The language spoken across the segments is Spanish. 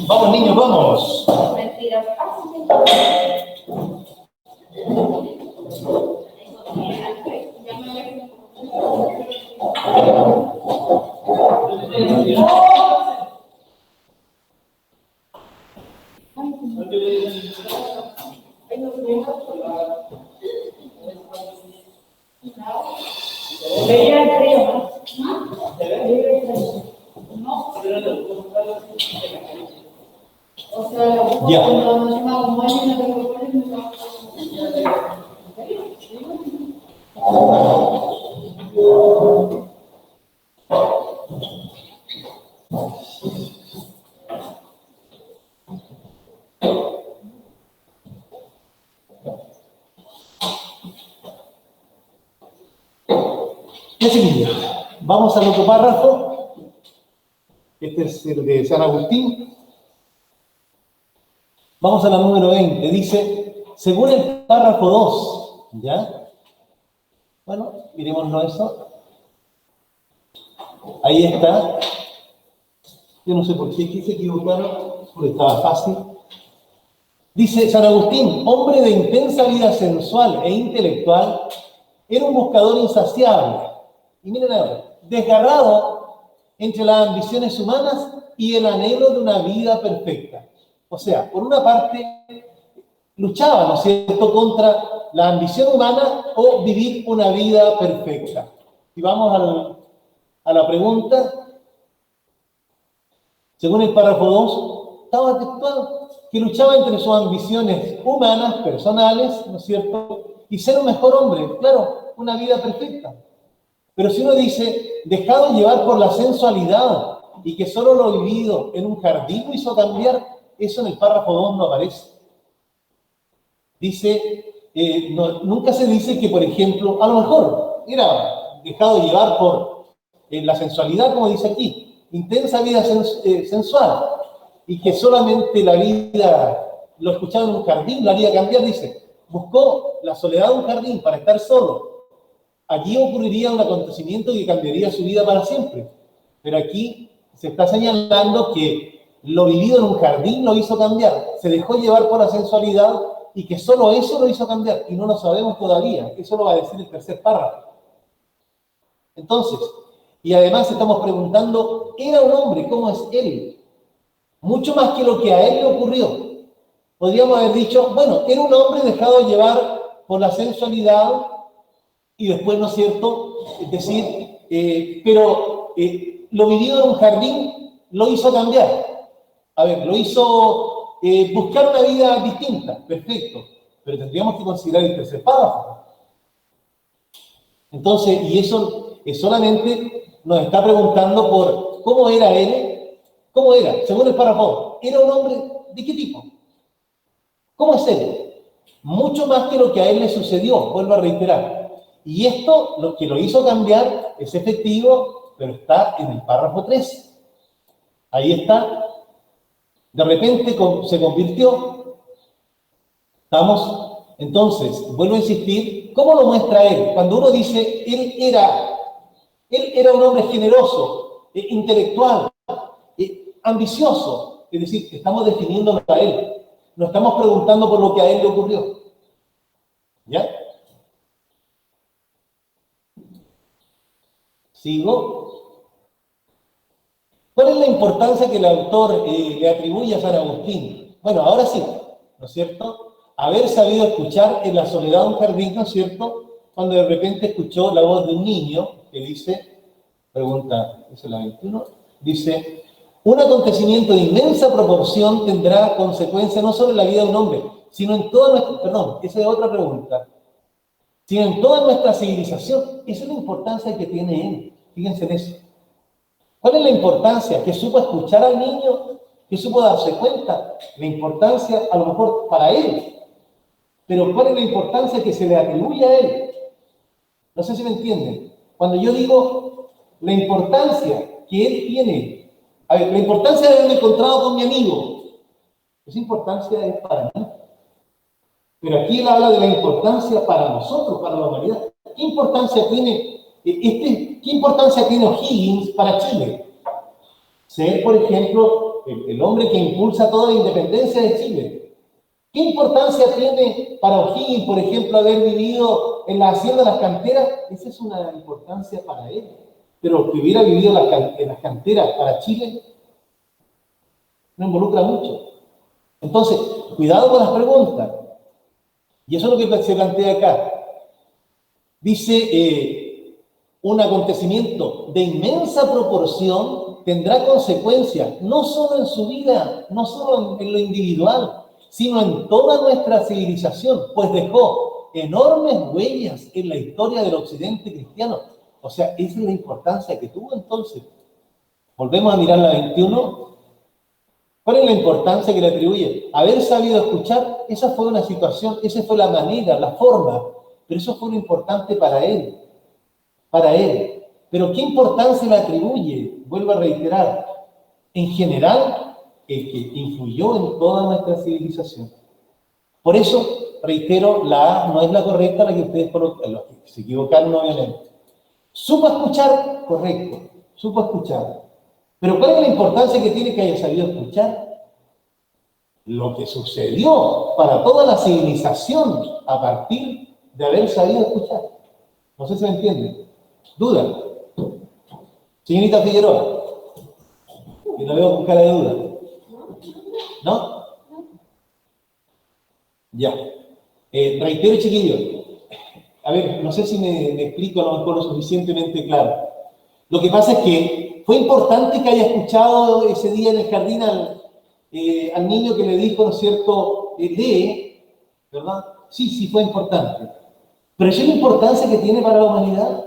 Vamos, niños, vamos. Vamos al otro párrafo. Este es el de San Agustín. Vamos a la número 20. Dice, según el párrafo 2, ¿ya? Bueno, miremoslo eso. Ahí está. Yo no sé por qué aquí se equivocaron, porque estaba fácil. Dice San Agustín, hombre de intensa vida sensual e intelectual, era un buscador insaciable. Y miren ahora, desgarrado entre las ambiciones humanas y el anhelo de una vida perfecta. O sea, por una parte, luchaba, ¿no es cierto?, contra la ambición humana o vivir una vida perfecta. Y vamos a la pregunta. Según el párrafo 2, estaba textual que luchaba entre sus ambiciones humanas, personales, ¿no es cierto?, y ser un mejor hombre, claro, una vida perfecta. Pero si uno dice, dejado llevar por la sensualidad y que solo lo vivido en un jardín lo hizo cambiar, eso en el párrafo 2 no aparece. Dice, nunca se dice que, por ejemplo, a lo mejor era dejado llevar por la sensualidad, como dice aquí, intensa vida sensual, y que solamente la vida lo escuchaba en un jardín, lo haría cambiar, dice, buscó la soledad de un jardín para estar solo, Aquí ocurriría un acontecimiento que cambiaría su vida para siempre. Pero aquí se está señalando que lo vivido en un jardín lo hizo cambiar. Se dejó llevar por la sensualidad y que solo eso lo hizo cambiar. Y no lo sabemos todavía. Eso lo va a decir el tercer párrafo. Entonces, y además estamos preguntando, ¿era un hombre? ¿Cómo es él? Mucho más que lo que a él le ocurrió. Podríamos haber dicho, bueno, era un hombre dejado llevar por la sensualidad y después, ¿no es cierto? Es decir, lo vivido en un jardín lo hizo cambiar. A ver, lo hizo buscar una vida distinta. Perfecto. Pero tendríamos que considerar el tercer párrafo. Entonces, y eso solamente nos está preguntando por cómo era él, cómo era, según el párrafo. ¿Era un hombre de qué tipo? ¿Cómo es él? Mucho más que lo que a él le sucedió, vuelvo a reiterar. Y esto, lo que lo hizo cambiar, es efectivo, pero está en el párrafo 3. Ahí está. De repente se convirtió. ¿Estamos? Entonces, vuelvo a insistir, ¿cómo lo muestra él? Cuando uno dice, él era un hombre generoso, intelectual, ambicioso, es decir, estamos definiéndolo a él. No estamos preguntando por lo que a él le ocurrió. ¿Ya? ¿Sigo? ¿Cuál es la importancia que el autor le atribuye a San Agustín? Bueno, ahora sí, ¿no es cierto? Haber sabido escuchar en la soledad de un jardín, ¿no es cierto? Cuando de repente escuchó la voz de un niño que dice, pregunta, dice la 21, dice, un acontecimiento de inmensa proporción tendrá consecuencias no solo en la vida de un hombre, sino en toda nuestra, perdón, esa es otra pregunta, sino en toda nuestra civilización. Esa es la importancia que tiene él. Fíjense en eso. ¿Cuál es la importancia? Que supo escuchar al niño, que supo darse cuenta. La importancia, a lo mejor, para él. Pero ¿cuál es la importancia que se le atribuye a él? No sé si me entienden. Cuando yo digo la importancia que él tiene, a ver, la importancia de haberme encontrado con mi amigo, esa importancia es para mí. Pero aquí él habla de la importancia para nosotros, para la humanidad. ¿Qué importancia tiene ¿qué importancia tiene O'Higgins para Chile? Ser, por ejemplo, el hombre que impulsa toda la independencia de Chile. ¿Qué importancia tiene para O'Higgins, por ejemplo, haber vivido en la hacienda de las canteras? Esa es una importancia para él. Pero que hubiera vivido en las canteras para Chile no involucra mucho. Entonces, cuidado con las preguntas. Y eso es lo que se plantea acá. Dice, un acontecimiento de inmensa proporción tendrá consecuencias, no solo en su vida, no solo en lo individual, sino en toda nuestra civilización, pues dejó enormes huellas en la historia del occidente cristiano. O sea, esa es la importancia que tuvo entonces. Volvemos a mirar la 21. ¿Cuál es la importancia que le atribuye? Haber sabido escuchar, esa fue una situación, esa fue la manera, la forma, pero eso fue lo importante para él. Para él. Pero ¿qué importancia le atribuye? Vuelvo a reiterar. En general, el que influyó en toda nuestra civilización. Por eso, reitero, la A no es la correcta, la que ustedes colocan, los que se equivocaron obviamente. Supo escuchar, correcto, supo escuchar. Pero ¿cuál es la importancia que tiene que haya sabido escuchar? Lo que sucedió para toda la civilización a partir de haber sabido escuchar. No sé si me entienden. ¿Duda? Señorita Figueroa, que la veo con cara de duda. ¿No? Ya. Reitero, chiquillos. A ver, no sé si me explico a lo mejor lo suficientemente claro. Lo que pasa es que fue importante que haya escuchado ese día en el jardín al niño que le dijo, ¿no es cierto?, lee, ¿verdad? Sí, fue importante. ¿Pero esa es la importancia que tiene para la humanidad?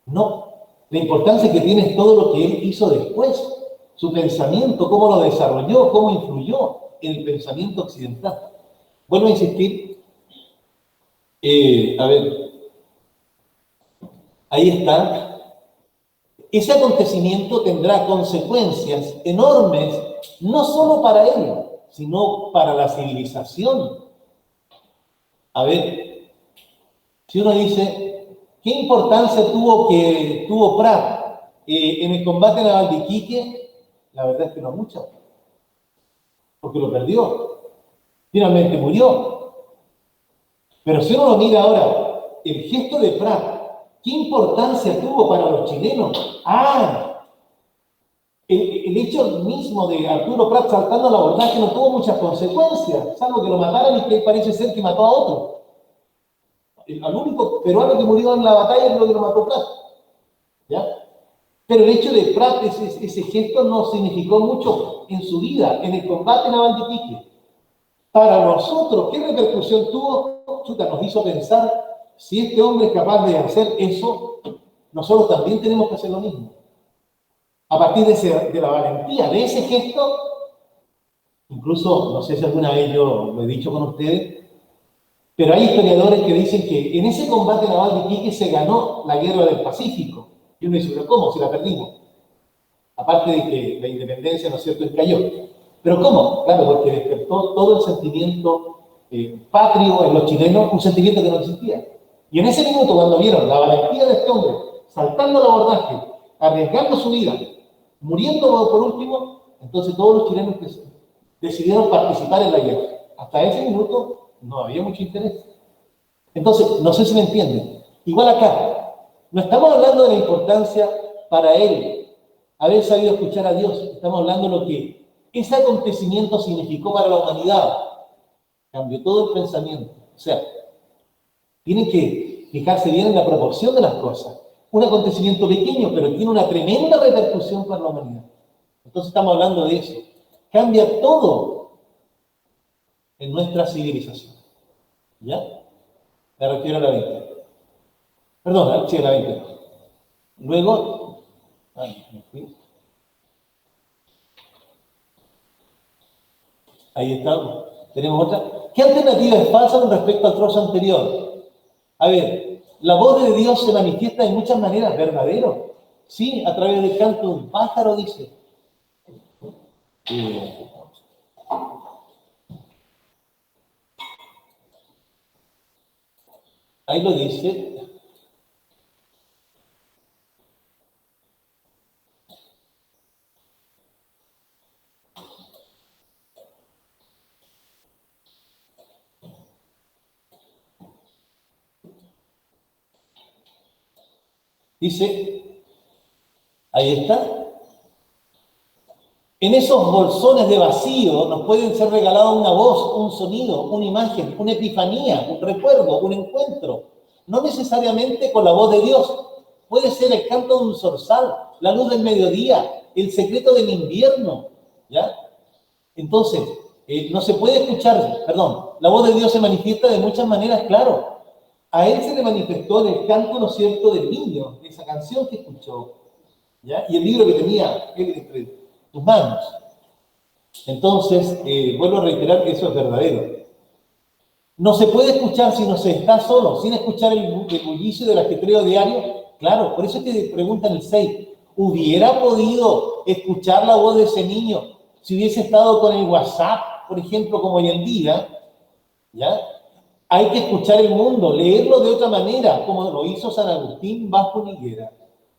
No. La importancia que tiene es todo lo que él hizo después. Su pensamiento, cómo lo desarrolló, cómo influyó en el pensamiento occidental. Vuelvo a insistir. A ver. Ahí está. Ese acontecimiento tendrá consecuencias enormes, no solo para él, sino para la civilización. A ver, si uno dice, ¿Qué importancia tuvo Prat en el combate naval de Iquique? La verdad es que no mucha, porque lo perdió. Finalmente murió. Pero si uno lo mira ahora, el gesto de Prat, ¿qué importancia tuvo para los chilenos? El hecho mismo de Arturo Prat saltando al abordaje no tuvo muchas consecuencias, salvo que lo mataran y que parece ser que mató a otro. Al único peruano que murió en la batalla es lo que lo mató Prat. ¿Ya? Pero el hecho de Prat, ese gesto no significó mucho en su vida, en el combate naval de Iquique. Para nosotros, ¿qué repercusión tuvo? Chuta, nos hizo pensar, si este hombre es capaz de hacer eso, nosotros también tenemos que hacer lo mismo. A partir de la valentía, de ese gesto, incluso, no sé si alguna vez yo lo he dicho con ustedes, pero hay historiadores que dicen que en ese combate naval de Iquique se ganó la guerra del Pacífico. Y uno dice, ¿pero cómo? Si la perdimos. Aparte de que la independencia, ¿no es cierto?, cayó. ¿Pero cómo? Claro, porque despertó todo el sentimiento patrio en los chilenos, un sentimiento que no existía. Y en ese minuto, cuando vieron la valentía de este hombre, saltando al abordaje, arriesgando su vida, muriendo por último, entonces todos los chilenos decidieron participar en la guerra. Hasta ese minuto no había mucho interés. Entonces, no sé si me entienden. Igual acá, no estamos hablando de la importancia para él haber sabido escuchar a Dios. Estamos hablando de lo que ese acontecimiento significó para la humanidad. Cambió todo el pensamiento. O sea, tienen que fijarse bien en la proporción de las cosas. Un acontecimiento pequeño, pero tiene una tremenda repercusión para la humanidad. Entonces estamos hablando de eso. Cambia todo en nuestra civilización. ¿Ya? Me refiero a la Biblia. Perdón, sí, a la Biblia. Luego, ahí está. Tenemos otra. ¿Qué alternativa es falsa con respecto al trozo anterior? A ver, la voz de Dios se manifiesta de muchas maneras, verdadero. Sí, a través del canto de un pájaro, dice. Ahí lo dice. Dice, ahí está. En esos bolsones de vacío nos pueden ser regalados una voz, un sonido, una imagen, una epifanía, un recuerdo, un encuentro. No necesariamente con la voz de Dios. Puede ser el canto de un zorzal, la luz del mediodía, el secreto del invierno. ¿Ya? Entonces, no se puede escuchar, perdón, la voz de Dios se manifiesta de muchas maneras, claro. A él se le manifestó en el canto, ¿no es cierto?, del niño, de esa canción que escuchó. ¿Ya? Y el libro que tenía él entre tus manos. Entonces, vuelvo a reiterar que eso es verdadero. No se puede escuchar si no se está solo, sin escuchar el bullicio del ajetreo diario. Claro, por eso es que preguntan el 6. ¿Hubiera podido escuchar la voz de ese niño si hubiese estado con el WhatsApp, por ejemplo, como hoy en día? ¿Ya? Hay que escuchar el mundo, leerlo de otra manera, como lo hizo San Agustín bajo Higuera.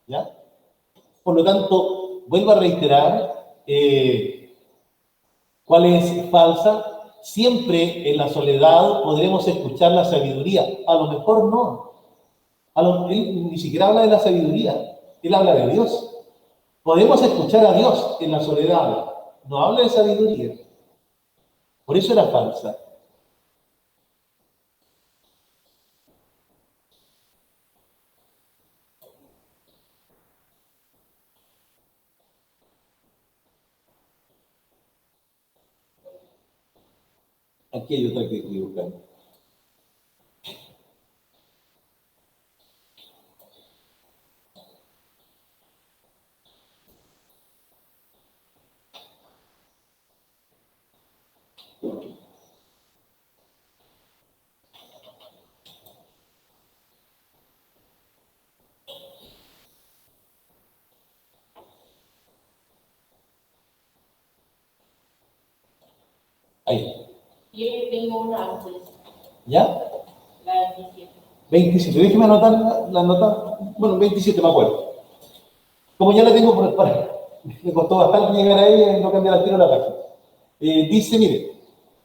¿Ya? Por lo tanto, vuelvo a reiterar, ¿cuál es falsa? Siempre en la soledad podremos escuchar la sabiduría. A lo mejor no. Él ni siquiera habla de la sabiduría, él habla de Dios. Podemos escuchar a Dios en la soledad, no habla de sabiduría. Por eso era falsa. Aquí hay otra que equivocar. Ahí. Yo tengo una antes. ¿Ya? La 17. 27, déjeme anotar la nota. Bueno, 27 me acuerdo. Como ya la tengo por ahí, me costó bastante llegar a ella y no cambiar al tiro la página. Dice, mire,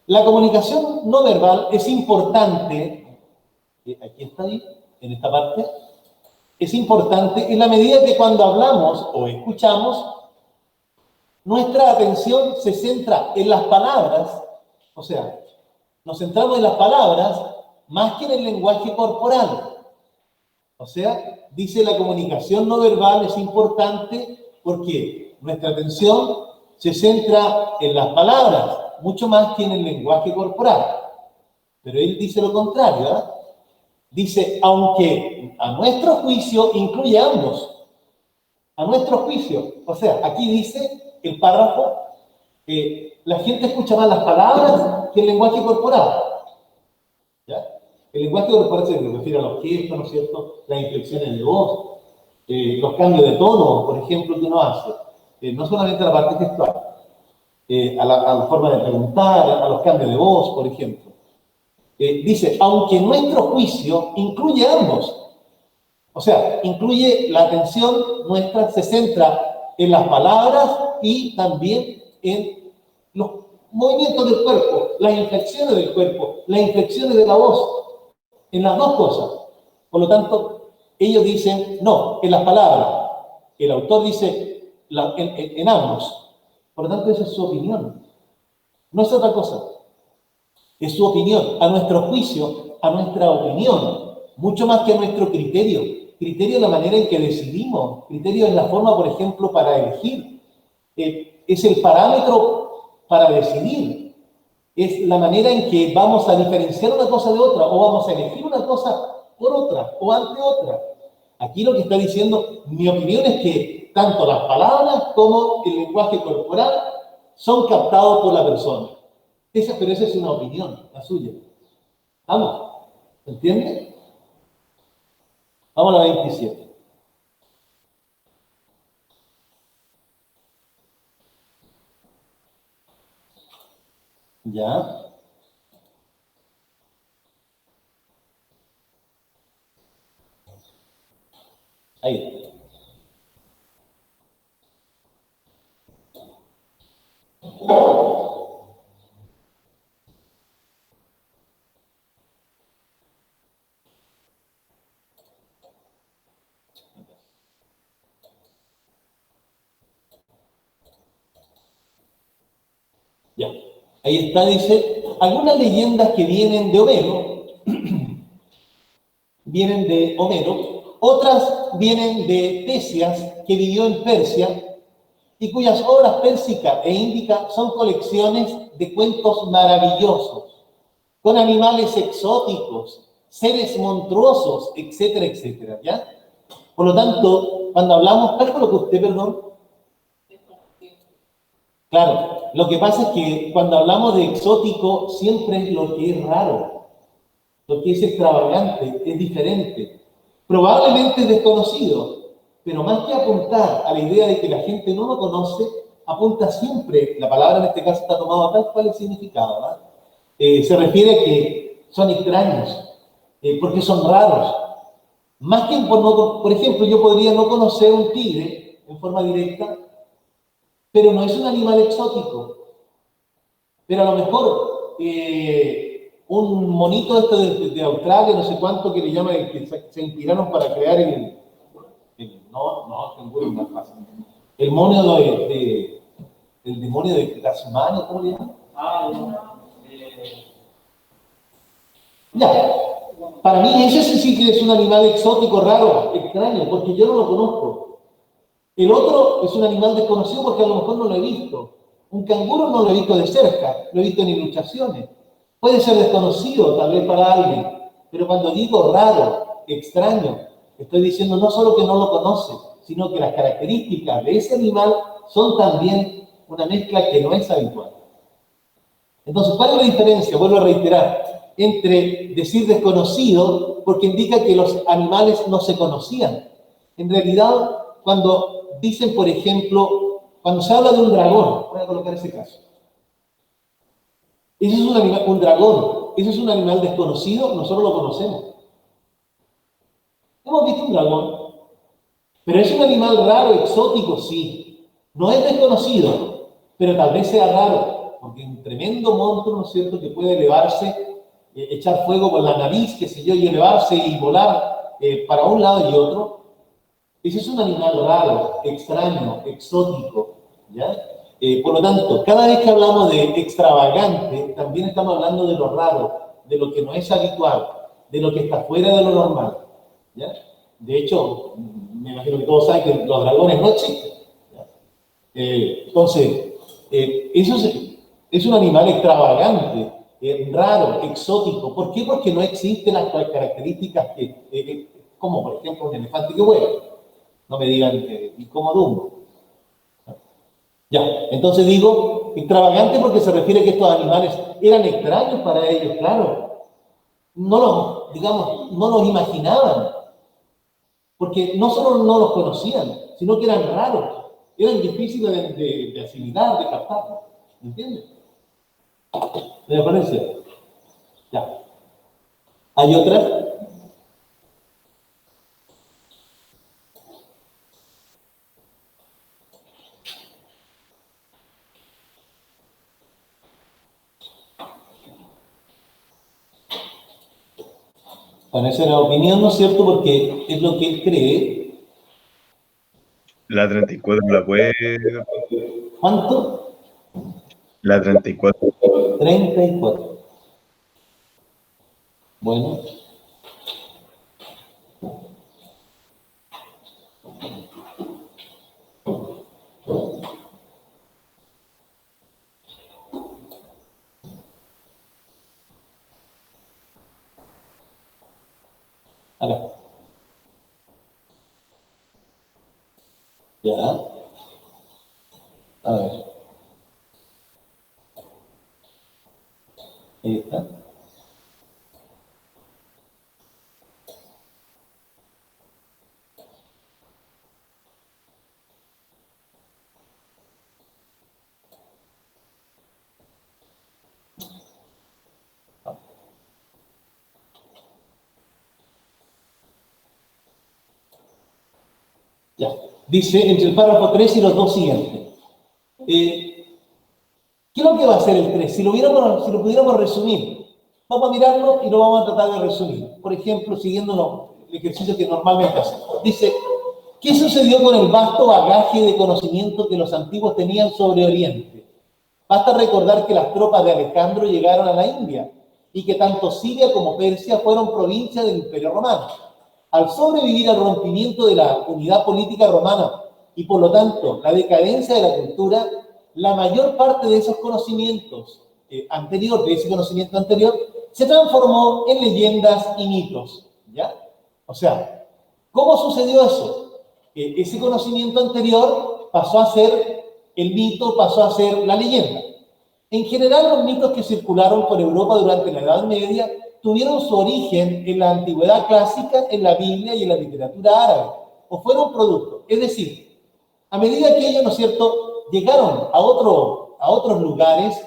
la comunicación no verbal es importante, aquí está ahí, en esta parte, es importante en la medida que cuando hablamos o escuchamos, nuestra atención se centra en las palabras, o sea, nos centramos en las palabras más que en el lenguaje corporal. O sea, dice la comunicación no verbal es importante porque nuestra atención se centra en las palabras, mucho más que en el lenguaje corporal. Pero él dice lo contrario, ¿eh? Dice, aunque a nuestro juicio incluye ambos, a nuestro juicio. O sea, aquí dice el párrafo, la gente escucha más las palabras que el lenguaje corporal. ¿Ya? El lenguaje corporal se refiere a los gestos, ¿no es cierto? Las inflexiones de voz, los cambios de tono, por ejemplo, que uno hace. No solamente la parte gestual, a la forma de preguntar, a los cambios de voz, por ejemplo. Dice, aunque nuestro juicio incluye ambos, o sea, incluye la atención nuestra, se centra en las palabras y también en los movimientos del cuerpo, las inflexiones del cuerpo, las inflexiones de la voz, en las dos cosas. Por lo tanto, ellos dicen, no, en las palabras. El autor dice, en ambos. Por lo tanto, esa es su opinión. No es otra cosa. Es su opinión, a nuestro juicio, a nuestra opinión, mucho más que a nuestro criterio. Criterio es la manera en que decidimos, criterio es la forma, por ejemplo, para elegir. Es el parámetro para decidir. Es la manera en que vamos a diferenciar una cosa de otra, o vamos a elegir una cosa por otra, o ante otra. Aquí lo que está diciendo, mi opinión es que tanto las palabras como el lenguaje corporal son captados por la persona. Pero esa es una opinión, la suya. Vamos, ¿entiende? Vamos a la 27. Ya. Ahí. Ya. Ahí está, dice, algunas leyendas que vienen de Homero, otras vienen de Tesias, que vivió en Persia, y cuyas obras pérsicas e índicas son colecciones de cuentos maravillosos, con animales exóticos, seres monstruosos, etcétera, etcétera, ¿ya? Por lo tanto, cuando hablamos, ¿cuál fue lo que usted, perdón? Claro, lo que pasa es que cuando hablamos de exótico, siempre es lo que es raro, lo que es extravagante, es diferente. Probablemente es desconocido, pero más que apuntar a la idea de que la gente no lo conoce, apunta siempre, la palabra en este caso está tomada tal cual el significado, ¿verdad? Se refiere a que son extraños, porque son raros. Más que por ejemplo, yo podría no conocer un tigre en forma directa, pero no es un animal exótico. Pero a lo mejor un monito esto de Australia, no sé cuánto, que le llaman, que se inspiraron para crear el canguro es más fácil. El mono el demonio de Tasmania, ¿cómo le llaman? Ya, para mí ese sí que es un animal exótico, raro, extraño, porque yo no lo conozco. El otro es un animal desconocido porque a lo mejor no lo he visto. Un canguro no lo he visto de cerca, lo he visto en ilustraciones. Puede ser desconocido tal vez para alguien, pero cuando digo raro, extraño, estoy diciendo no solo que no lo conoce, sino que las características de ese animal son también una mezcla que no es habitual. Entonces, ¿cuál es la diferencia? Vuelvo a reiterar, entre decir desconocido, porque indica que los animales no se conocían. En realidad, cuando dicen, por ejemplo, cuando se habla de un dragón, voy a colocar ese caso. Ese es un dragón, ese es un animal desconocido, nosotros lo conocemos. Hemos visto un dragón, pero es un animal raro, exótico, sí. No es desconocido, pero tal vez sea raro, porque es un tremendo monstruo, ¿no es cierto?, que puede elevarse, echar fuego por la nariz, qué sé yo, y elevarse y volar para un lado y otro. Ese es un animal raro, extraño, exótico, ¿ya? Por lo tanto, cada vez que hablamos de extravagante, también estamos hablando de lo raro, de lo que no es habitual, de lo que está fuera de lo normal, ¿ya? De hecho, me imagino que todos saben que los dragones no existen, ¿ya? Entonces, eso es un animal extravagante, raro, exótico. ¿Por qué? Porque no existen las características como por ejemplo un elefante que vuela. No me digan, ¿y cómo Dumbo? Ya, entonces digo extravagante porque se refiere a que estos animales eran extraños para ellos, claro. No los, digamos, no los imaginaban, porque no solo no los conocían, sino que eran raros, eran difíciles de asimilar, de captar. ¿Me entiendes? ¿Me parece? Ya. ¿Hay otra? Bueno, esa es la opinión, ¿no es cierto? Porque es lo que él cree. La 34 la puede. ¿Cuánto? La 34. 34. Bueno. Acá. Ya. A ver. Ahí está. Ya. Dice entre el párrafo 3 y los dos siguientes. ¿Qué es lo que va a hacer el 3? Si lo pudiéramos resumir, vamos a mirarlo y lo vamos a tratar de resumir. Por ejemplo, siguiendo el ejercicio que normalmente hacemos. Dice, ¿qué sucedió con el vasto bagaje de conocimiento que los antiguos tenían sobre Oriente? Basta recordar que las tropas de Alejandro llegaron a la India y que tanto Siria como Persia fueron provincias del Imperio Romano. Al sobrevivir al rompimiento de la unidad política romana y por lo tanto la decadencia de la cultura, la mayor parte de esos conocimientos de ese conocimiento anterior, se transformó en leyendas y mitos, ¿ya? O sea, ¿cómo sucedió eso? Ese conocimiento anterior pasó a ser el mito, pasó a ser la leyenda. En general, los mitos que circularon por Europa durante la Edad Media tuvieron su origen en la antigüedad clásica, en la Biblia y en la literatura árabe, o fueron productos. Es decir, a medida que ellos, ¿no es cierto?, llegaron a otros lugares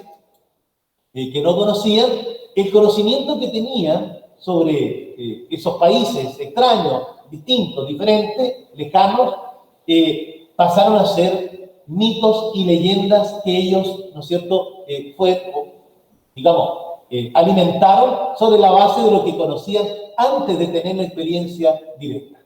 que no conocían, el conocimiento que tenían sobre esos países extraños, distintos, diferentes, lejanos, pasaron a ser mitos y leyendas que ellos, ¿no es cierto?, alimentaron sobre la base de lo que conocían antes de tener la experiencia directa.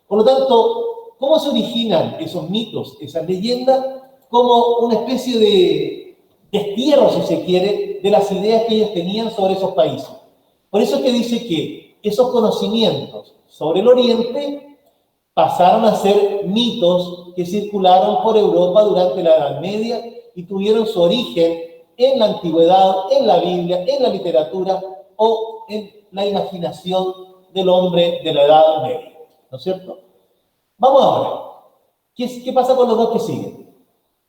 Por lo tanto, ¿cómo se originan esos mitos, esas leyendas? Como una especie de destierro, si se quiere, de las ideas que ellos tenían sobre esos países. Por eso es que dice que esos conocimientos sobre el Oriente pasaron a ser mitos que circularon por Europa durante la Edad Media y tuvieron su origen en la antigüedad, en la Biblia, en la literatura o en la imaginación del hombre de la Edad Media. ¿No es cierto? Vamos ahora. ¿Qué pasa con los dos que siguen?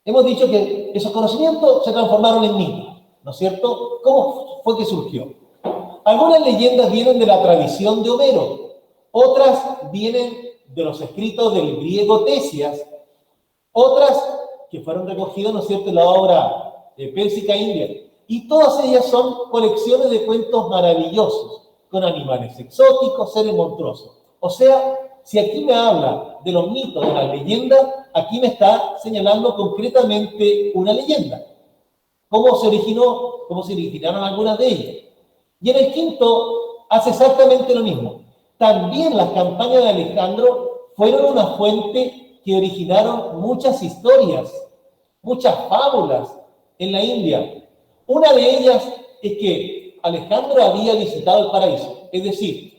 Hemos dicho que esos conocimientos se transformaron en mitos, ¿no es cierto? ¿Cómo fue que surgió? Algunas leyendas vienen de la tradición de Homero, otras vienen de los escritos del griego Tesias, otras que fueron recogidas, ¿no es cierto?, en la obra Pérsica India, y todas ellas son colecciones de cuentos maravillosos, con animales exóticos, seres monstruosos. O sea, si aquí me habla de los mitos, de las leyendas, aquí me está señalando concretamente una leyenda. ¿Cómo se originó? ¿Cómo se originaron algunas de ellas? Y en el quinto hace exactamente lo mismo. También las campañas de Alejandro fueron una fuente que originaron muchas historias, muchas fábulas en la India. Una de ellas es que Alejandro había visitado el paraíso. Es decir,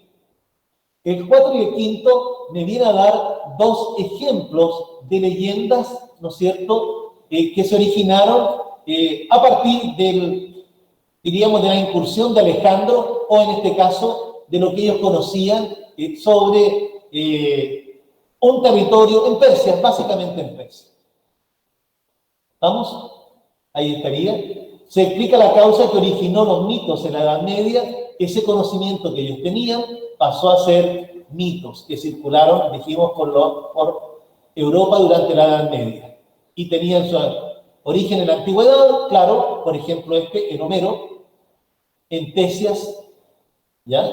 el 4 y el quinto me viene a dar dos ejemplos de leyendas, ¿no es cierto?, que se originaron a partir del, diríamos, de la incursión de Alejandro, o en este caso, de lo que ellos conocían sobre un territorio en Persia, básicamente en Persia. ¿Vamos? Ahí estaría. Se explica la causa que originó los mitos en la Edad Media. Ese conocimiento que ellos tenían pasó a ser mitos que circularon, dijimos, por Europa durante la Edad Media. Y tenían su origen en la antigüedad, claro, por ejemplo, en Homero, en Tesias, ¿ya?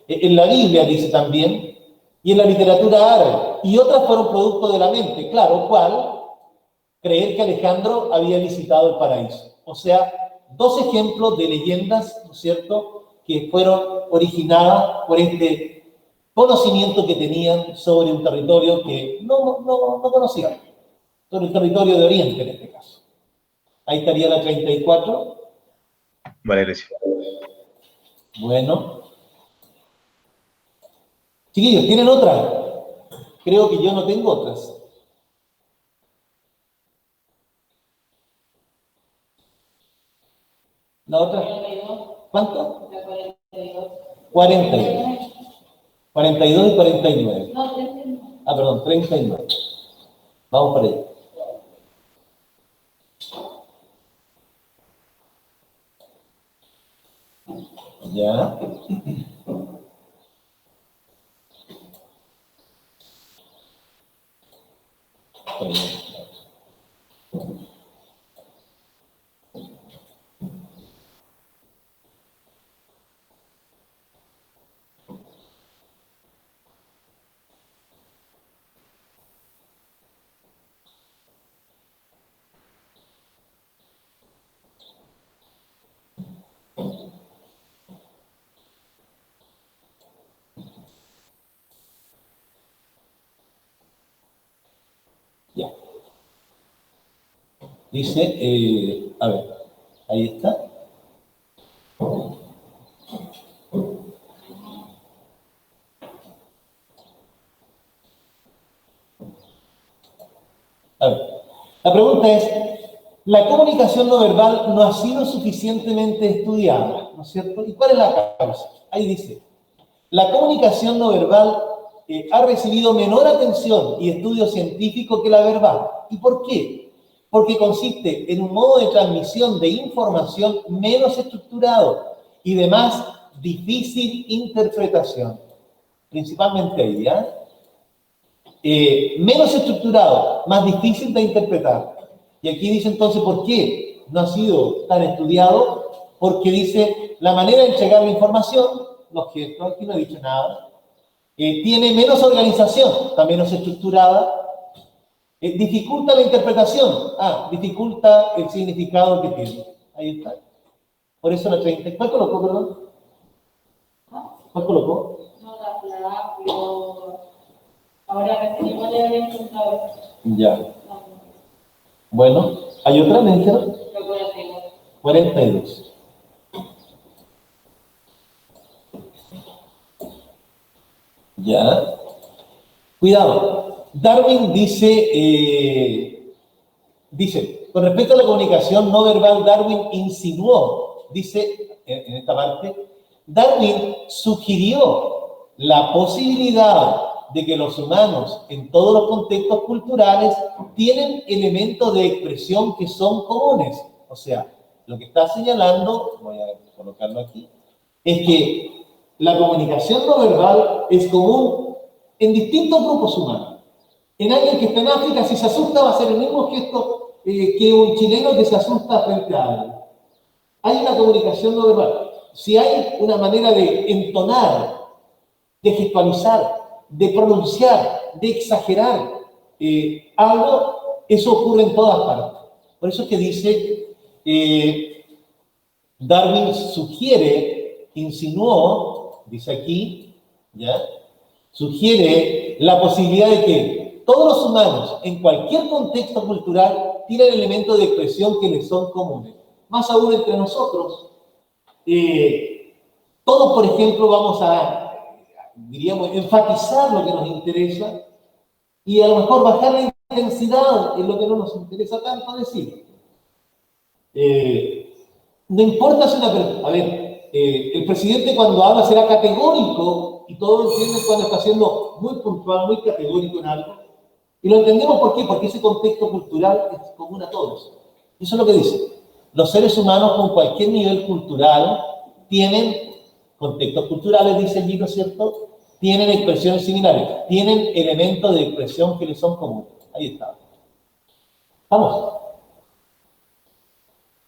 En la Biblia dice también, y en la literatura árabe. Y otras fueron producto de la mente, claro, ¿cuál? Creer que Alejandro había visitado el paraíso. O sea, dos ejemplos de leyendas, ¿no es cierto?, que fueron originadas por este conocimiento que tenían sobre un territorio que no conocían, sobre el territorio de Oriente en este caso. Ahí estaría la 34. Vale, Grecia. Bueno. Chiquillos, ¿tienen otra? Creo que yo no tengo otras. ¿La otra? ¿Cuánto? 42. 42 y 49. No, 39. Ah, perdón, 39. Vamos para allá. Ya. Ya. Dice, a ver, ahí está. A ver, la pregunta es, la comunicación no verbal no ha sido suficientemente estudiada, ¿no es cierto? ¿Y cuál es la causa? Ahí dice, la comunicación no verbal ha recibido menor atención y estudio científico que la verbal. ¿Y por qué? Porque consiste en un modo de transmisión de información menos estructurado y de más difícil interpretación. Principalmente ahí, ¿ya? Menos estructurado, más difícil de interpretar. Y aquí dice entonces, ¿por qué no ha sido tan estudiado? Porque dice, la manera de entregar la información, los gestos, aquí no he dicho nada, tiene menos organización, está menos estructurada, dificulta la interpretación, dificulta el significado que tiene. Ahí está. Por eso la 30. ¿Cuál colocó, perdón? ¿Cuál colocó? No, pero ahora recibimos ya habían contado. Ya. Bueno, ¿hay otra? ¿Me dijeron? 42. Ya. Cuidado. Darwin dice, con respecto a la comunicación no verbal, Darwin insinuó, dice en esta parte, Darwin sugirió la posibilidad de que los humanos en todos los contextos culturales tienen elementos de expresión que son comunes. O sea, lo que está señalando, voy a colocarlo aquí, es que la comunicación no verbal es común en distintos grupos humanos. En alguien que está en África, si se asusta, va a hacer el mismo gesto que un chileno que se asusta frente a alguien. Hay una comunicación no verbal. Si hay una manera de entonar, de gestualizar, de pronunciar, de exagerar algo, eso ocurre en todas partes. Por eso es que dice, Darwin sugiere, insinuó, dice aquí, ¿ya? Sugiere la posibilidad de que todos los humanos, en cualquier contexto cultural, tienen elementos de expresión que les son comunes. Más aún entre nosotros, todos, por ejemplo, vamos a, diríamos, enfatizar lo que nos interesa y a lo mejor bajar la intensidad en lo que no nos interesa tanto decir. No importa si una persona, a ver, el presidente cuando habla será categórico y todos entienden cuando está siendo muy puntual, muy categórico en algo. Y lo entendemos ¿por qué? Porque ese contexto cultural es común a todos. Eso es lo que dice. Los seres humanos con cualquier nivel cultural tienen contextos culturales, dice el libro, ¿cierto? Tienen expresiones similares, tienen elementos de expresión que les son comunes. Ahí está. Vamos.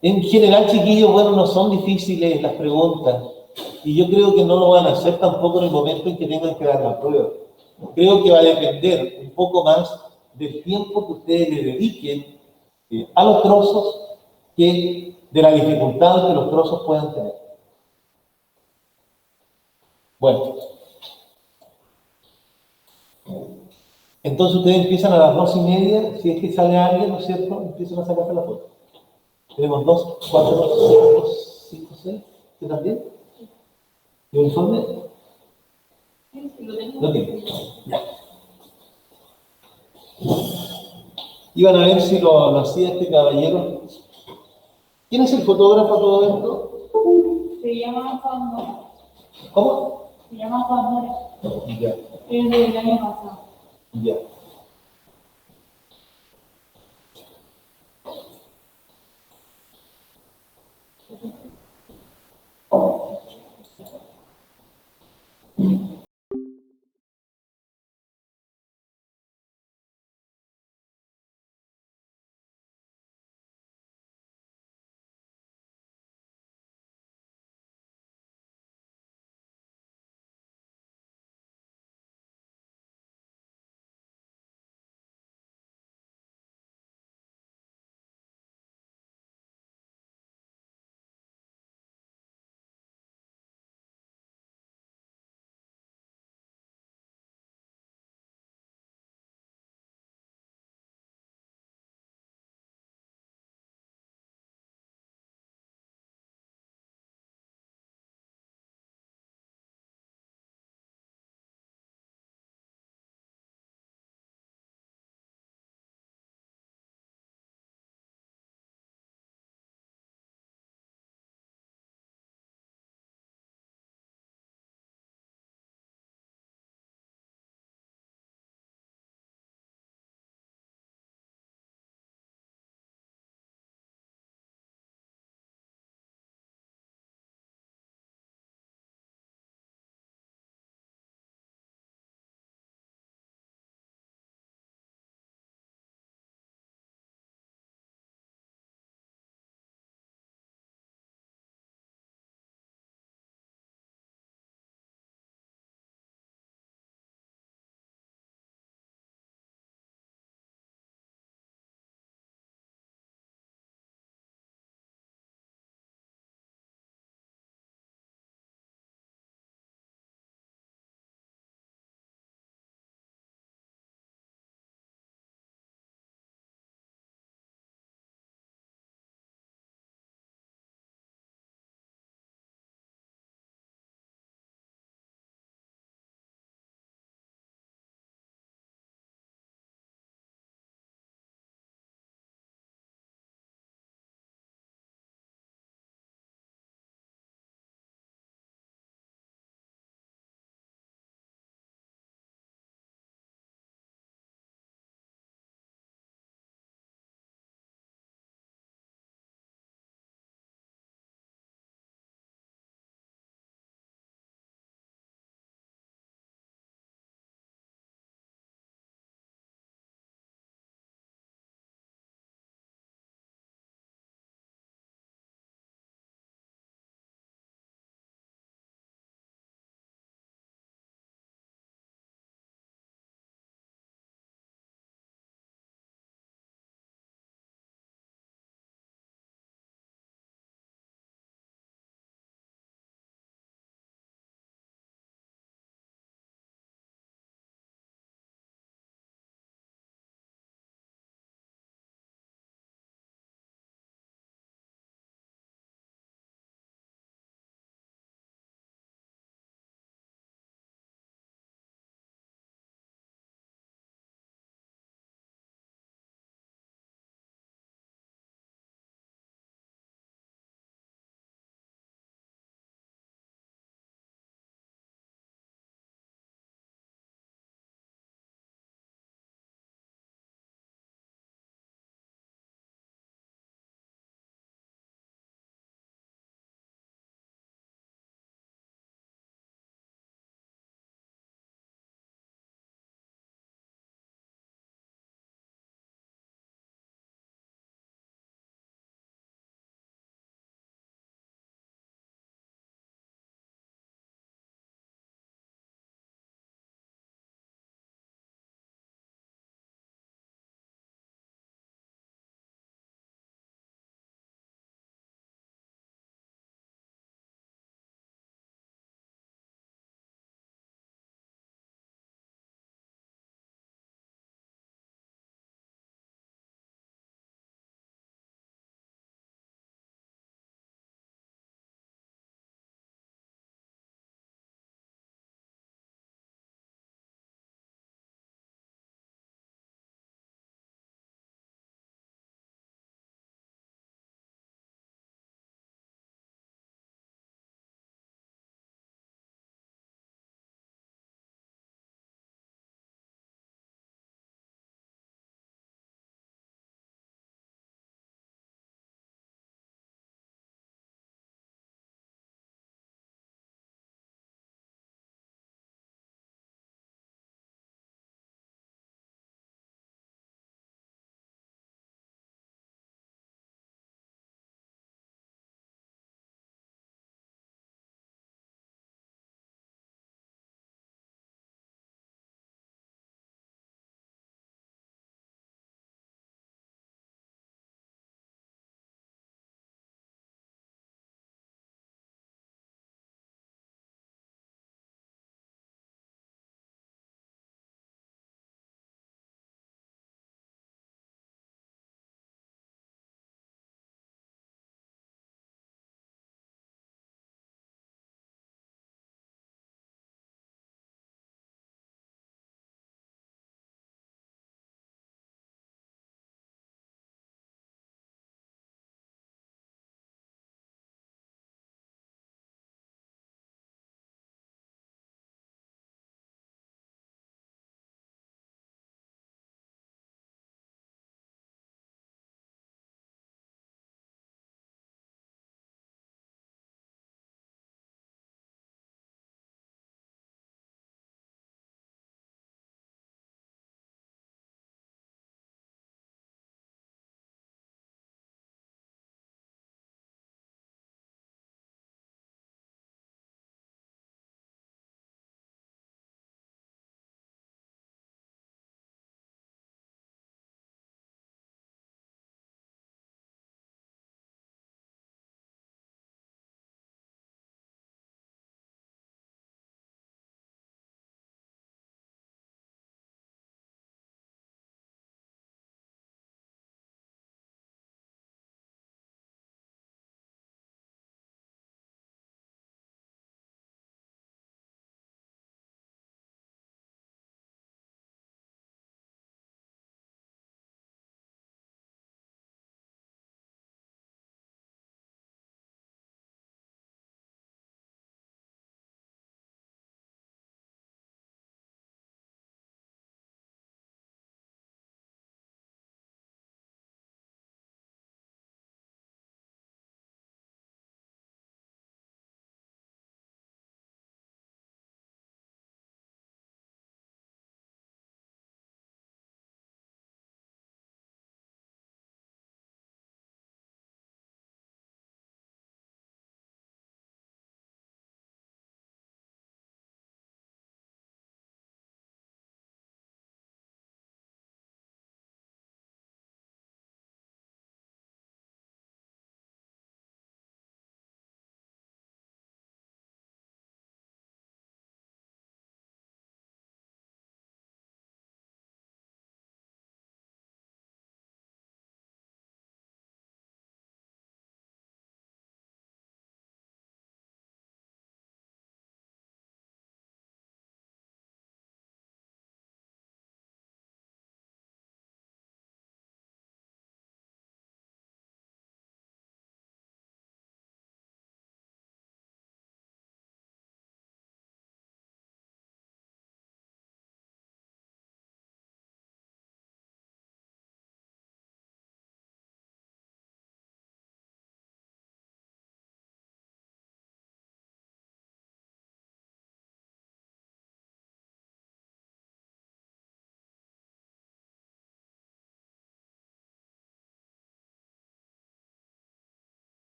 En general, chiquillos, bueno, no son difíciles las preguntas. Y yo creo que no lo van a hacer tampoco en el momento en que tengan que dar la prueba. Creo que va a depender un poco más del tiempo que ustedes le dediquen a los trozos que de la dificultad que los trozos puedan tener. Bueno, entonces ustedes empiezan a las 2:30, si es que sale alguien, ¿no es cierto? Empiezan a sacarse la foto. Tenemos 2, 4, 5, 6, ¿qué también? ¿Y uniforme? Sí, lo tengo. Lo tengo. Ya. Iban a ver si lo hacía este caballero. ¿Quién es el fotógrafo de todo esto? Se llama Juan Mora. ¿Cómo? Se llama Juan Mora. Ya, Es del año pasado. ya.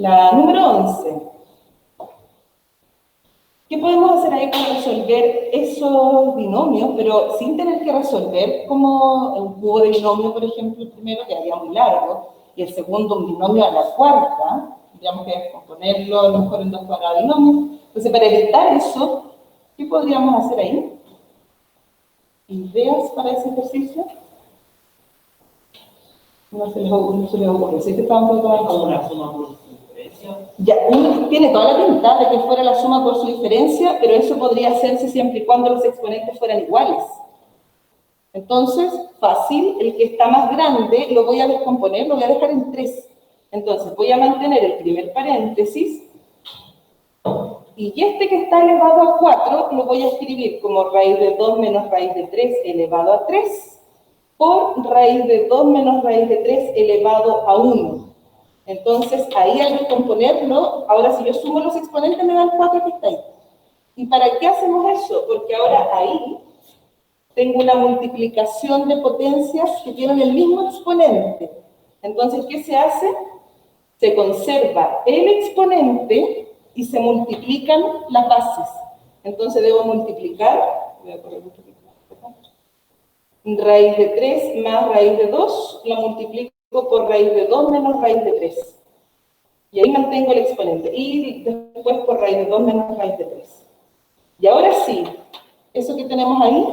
La número 11. ¿Qué podemos hacer ahí para resolver esos binomios, pero sin tener que resolver como un cubo de binomio, por ejemplo, el primero quedaría muy largo, y el segundo un binomio a la cuarta, tendríamos que descomponerlo a lo mejor en 2 cuadrados binomios. Entonces, para evitar eso, ¿qué podríamos hacer ahí? ¿Ideas para ese ejercicio? No se les ocurre. ¿Sí que estamos preparando una suma por su diferencia? Ya, uno tiene toda la pinta de que fuera la suma por su diferencia, pero eso podría hacerse siempre y cuando los exponentes fueran iguales. Entonces, fácil, el que está más grande lo voy a descomponer, lo voy a dejar en 3. Entonces, voy a mantener el primer paréntesis, y este que está elevado a 4 lo voy a escribir como raíz de 2 menos raíz de 3 elevado a 3, por raíz de 2 menos raíz de 3 elevado a 1. Entonces, ahí al descomponerlo, ahora si yo sumo los exponentes me da el 4 que está ahí. ¿Y para qué hacemos eso? Porque ahora ahí tengo una multiplicación de potencias que tienen el mismo exponente. Entonces, ¿qué se hace? Se conserva el exponente y se multiplican las bases. Entonces, debo multiplicar, voy a poner raíz de 3 más raíz de 2, la multiplico por raíz de 2 menos raíz de 3. Y ahí mantengo el exponente. Y después por raíz de 2 menos raíz de 3. Y ahora sí, eso que tenemos ahí,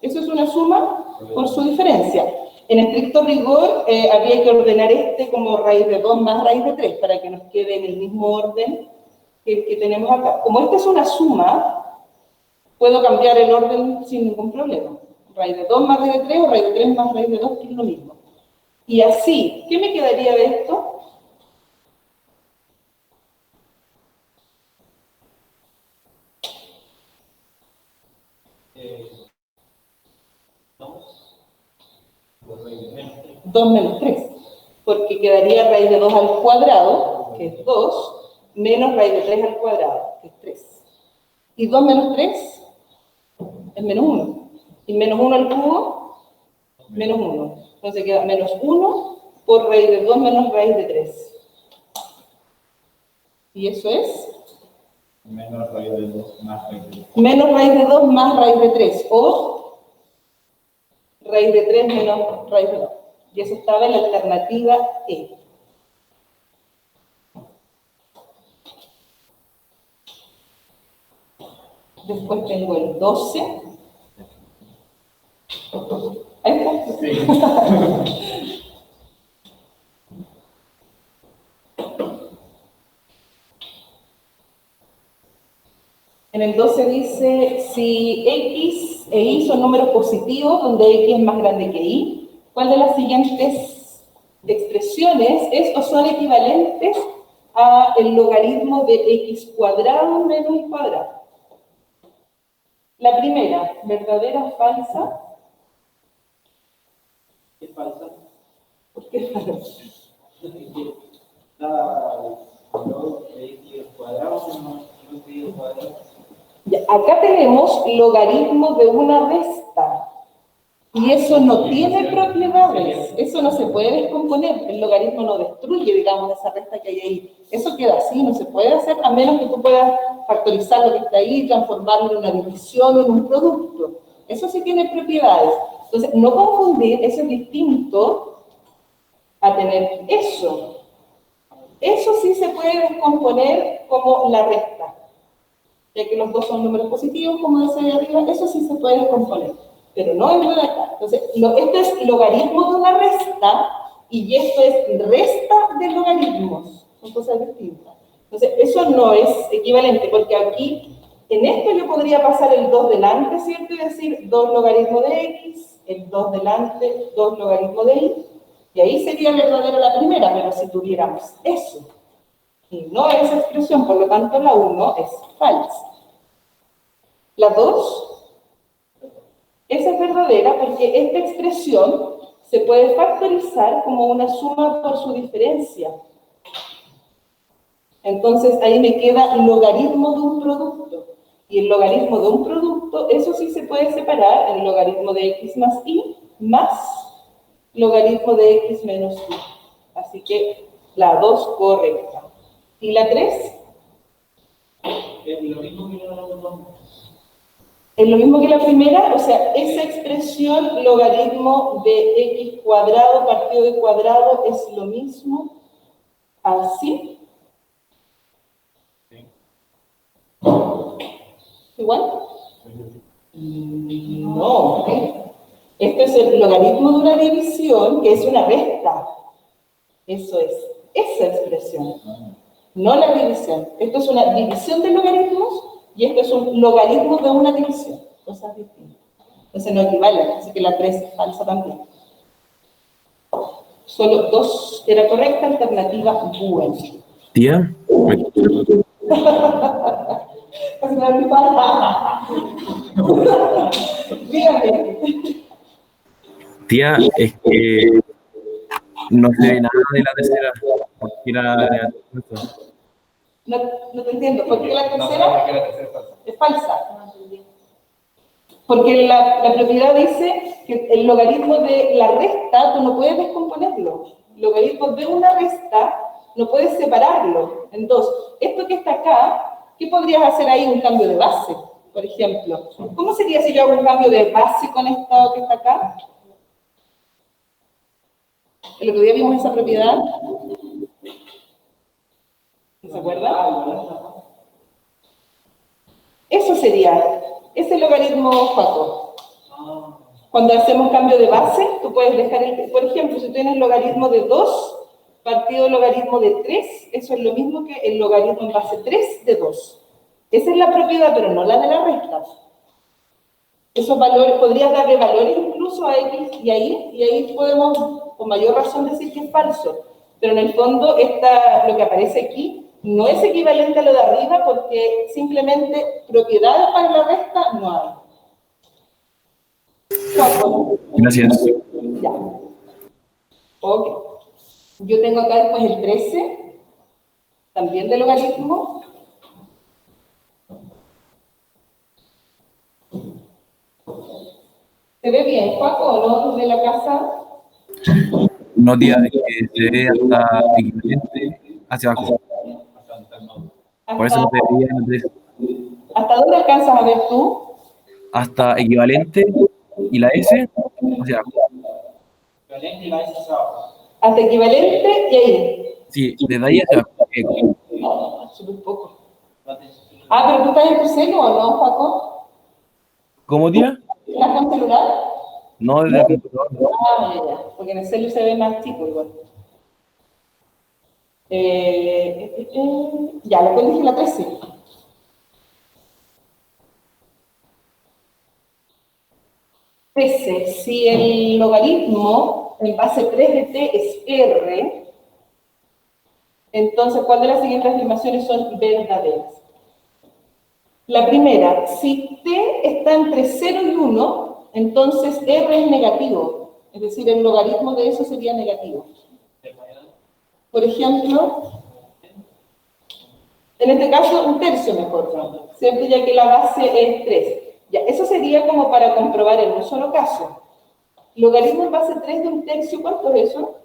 eso es una suma por su diferencia. En estricto rigor, habría que ordenar este como raíz de 2 más raíz de 3, para que nos quede en el mismo orden que tenemos acá. Como esta es una suma, puedo cambiar el orden sin ningún problema. Raíz de 2 más raíz de 3 o raíz de 3 más raíz de 2, que es lo mismo. Y así, ¿qué me quedaría de esto? Dos menos 3, porque quedaría raíz de 2 al cuadrado, que es 2, menos raíz de 3 al cuadrado, que es 3. Y 2 menos 3 es menos 1. Y menos 1 al cubo, menos 1. Entonces queda menos 1 por raíz de 2 menos raíz de 3. Y eso es menos raíz de 2 más raíz de 3. Menos raíz de 2 más raíz de 3. O raíz de 3 menos raíz de 2. Y eso estaba en la alternativa E. Después tengo el 12. Ahí está. Sí. En el 12 dice, si X e Y son números positivos, donde X es más grande que Y, ¿cuál de las siguientes expresiones es o son equivalentes a el logaritmo de X cuadrado menos Y cuadrado? La primera, ¿verdadera o falsa? ¿Es falsa? ¿Por qué falsa? Log de X cuadrado menos log de Y cuadrado. Ya, acá tenemos logaritmo de una resta. Y eso no tiene propiedades, eso no se puede descomponer, el logaritmo no destruye, digamos, esa resta que hay ahí. Eso queda así, no se puede hacer, a menos que tú puedas factorizar lo que está ahí, transformarlo en una división o en un producto. Eso sí tiene propiedades. Entonces, no confundir, eso es distinto a tener eso. Eso sí se puede descomponer como la resta. Ya que los dos son números positivos, como decía ahí arriba, eso sí se puede descomponer. Pero no es lo de acá. Entonces, esto es logaritmo de una resta y esto es resta de logaritmos. Son cosas distintas. Entonces, eso no es equivalente, porque aquí, en esto yo podría pasar el 2 delante, ¿cierto? Y decir 2 logaritmo de X, el 2 delante, 2 logaritmo de Y, y ahí sería verdadera la primera, pero si tuviéramos eso, y no esa expresión, por lo tanto la 1 es falsa. La 2... esa es verdadera porque esta expresión se puede factorizar como una suma por su diferencia. Entonces, ahí me queda el logaritmo de un producto. Y el logaritmo de un producto, eso sí se puede separar en el logaritmo de X más Y más logaritmo de X menos Y. Así que La 2 correcta. ¿Y la 3? Es lo mismo que los dos. Es lo mismo que la primera, o sea, esa expresión logaritmo de x cuadrado partido de cuadrado es lo mismo así. ¿Igual? No. Esto es el logaritmo de una división, que es una resta. Eso es, esa expresión. No la división. Esto es una división de logaritmos y esto es un logaritmo de una división. Cosas distintas. Entonces no equivale, así que la 3 es falsa también. Solo 2 era correcta, alternativa buena. Tía, Casi me da mi falta. Dígame. tía, es que no se ve nada de la tercera, porque era No, no te entiendo. ¿Por qué la tercera es falsa? No entendí. Porque la propiedad dice que el logaritmo de la resta tú no puedes descomponerlo. El logaritmo de una resta no puedes separarlo en dos. Esto que está acá, ¿qué podrías hacer ahí? Un cambio de base, por ejemplo. ¿Cómo sería si yo hago un cambio de base con esto que está acá? El otro día vimos esa propiedad. ¿Se acuerda? Eso sería, ese logaritmo Paco. Cuando hacemos cambio de base, tú puedes dejar el, por ejemplo, si tienes logaritmo de 2 partido logaritmo de 3, eso es lo mismo que el logaritmo en base 3 de 2. Esa es la propiedad, pero no la de la resta. Esos valores, podrías darle valores incluso a x y ahí podemos con mayor razón decir que es falso. Pero en el fondo, lo que aparece aquí no es equivalente a lo de arriba porque simplemente propiedades para la resta no hay. Gracias. Ya. Ok. Yo tengo acá después el 13, también de logaritmo. ¿Se ve bien, Paco, o no? ¿Desde la casa? No, tía, es que se ve hasta equivalente hacia abajo. Por eso no se veía en el 3. ¿Hasta dónde alcanzas a ver tú? Hasta equivalente y la S hacia abajo. Equivalente y la S hacia abajo. Hasta equivalente y ahí. Sí, desde ahí hacia abajo. No, súper poco. Ah, pero tú estás en tu celu o no, Paco? ¿Cómo, tía? ¿Estás con celular? No, desde el computador. Ah, ya, porque en el celu se ve más chico igual. Ya, lo puedes decir la 13. Si el logaritmo en base 3 de t es r, entonces, ¿cuál de las siguientes afirmaciones son verdaderas? La primera, si t está entre 0 y 1, entonces r es negativo. Es decir, el logaritmo de eso sería negativo. Por ejemplo, en este caso, un tercio mejor, ¿cierto? Ya que la base es 3. Ya, eso sería como para comprobar en un solo caso. Logaritmo en base 3 de un tercio, ¿cuánto es eso?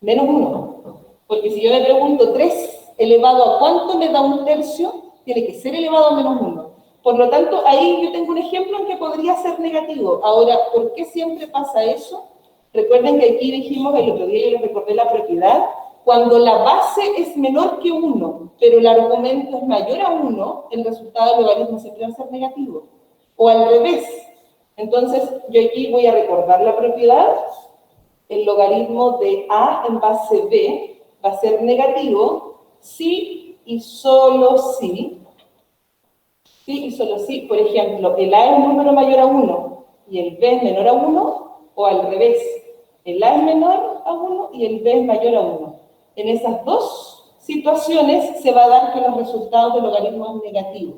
Menos 1. Porque si yo le pregunto 3 elevado a cuánto me da un tercio, tiene que ser elevado a menos 1. Por lo tanto, ahí yo tengo un ejemplo en que podría ser negativo. Ahora, ¿por qué siempre pasa eso? Recuerden que aquí dijimos el otro día, yo les recordé la propiedad, cuando la base es menor que 1, pero el argumento es mayor a 1, el resultado del logaritmo siempre va a ser negativo. O al revés. Entonces, yo aquí voy a recordar la propiedad. El logaritmo de a en base b va a ser negativo si y solo si. Sí y solo si, por ejemplo, el a es un número mayor a 1 y el b es menor a 1, o al revés. El a es menor a 1 y el b es mayor a 1. En esas dos situaciones se va a dar que los resultados del logaritmo es negativo.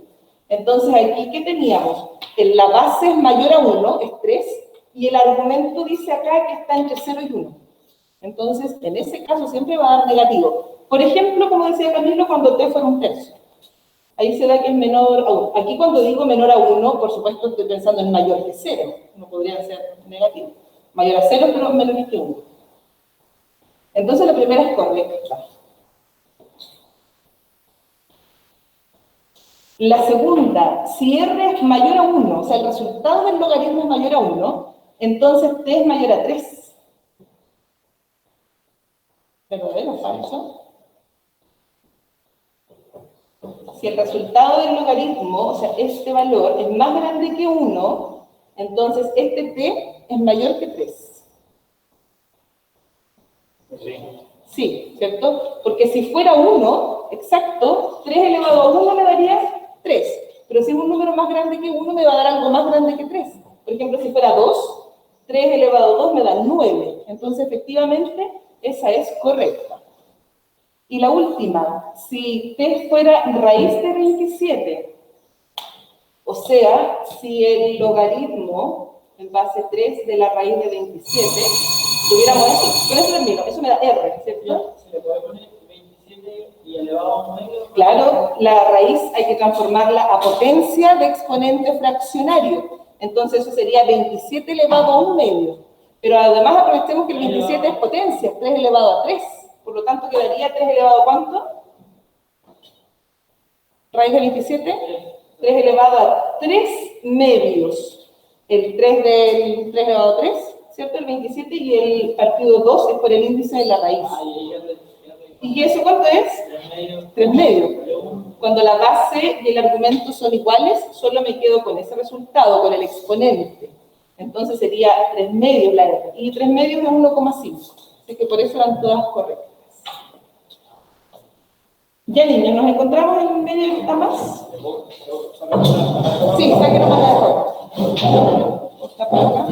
Entonces, aquí, ¿qué teníamos? La base es mayor a 1, es 3, y el argumento dice acá que está entre 0 y 1. Entonces, en ese caso siempre va a dar negativo. Por ejemplo, como decía Camilo, cuando t fuera un tercio. Ahí se da que es menor a 1. Aquí cuando digo menor a 1, por supuesto estoy pensando en mayor que 0. No podría ser negativo. Mayor a 0, pero menor que 1. Entonces la primera es correcta. La segunda, si R es mayor a 1, o sea, el resultado del logaritmo es mayor a 1, entonces T es mayor a 3. ¿Verdadero o falso? Si el resultado del logaritmo, o sea, este valor, es más grande que 1, entonces este T es mayor que 3. Sí, ¿cierto? Porque si fuera 1, exacto, 3 elevado a 1 me daría 3. Pero si es un número más grande que 1, me va a dar algo más grande que 3. Por ejemplo, si fuera 2, 3 elevado a 2 me da 9. Entonces, efectivamente, esa es correcta. Y la última, si t fuera raíz de 27, o sea, si el logaritmo en base 3 de la raíz de 27, tuviéramos esto, con eso termino, eso me da r, ¿cierto? ¿Se le puede poner 27 y elevado a 1 medio? Claro, la raíz hay que transformarla a potencia de exponente fraccionario. Entonces eso sería 27 elevado a 1 medio. Pero además aprovechemos que el 27 es potencia, 3 elevado a 3. Por lo tanto, quedaría 3 elevado a ¿cuánto? Raíz de 27, 3 elevado a 3 medios. El 3 del 3 elevado a 3, ¿cierto? El 27 y el partido 2 es por el índice de la raíz. ¿Y eso cuánto es? 3 medios. Cuando la base y el argumento son iguales, solo me quedo con ese resultado, con el exponente. Entonces sería 3 medios la R. Y 3 medios es 1,5. Así que por eso eran todas correctas. Ya, niños, ¿nos encontramos en medio de más? Sí, saquen nomás la de abajo. Está para acá.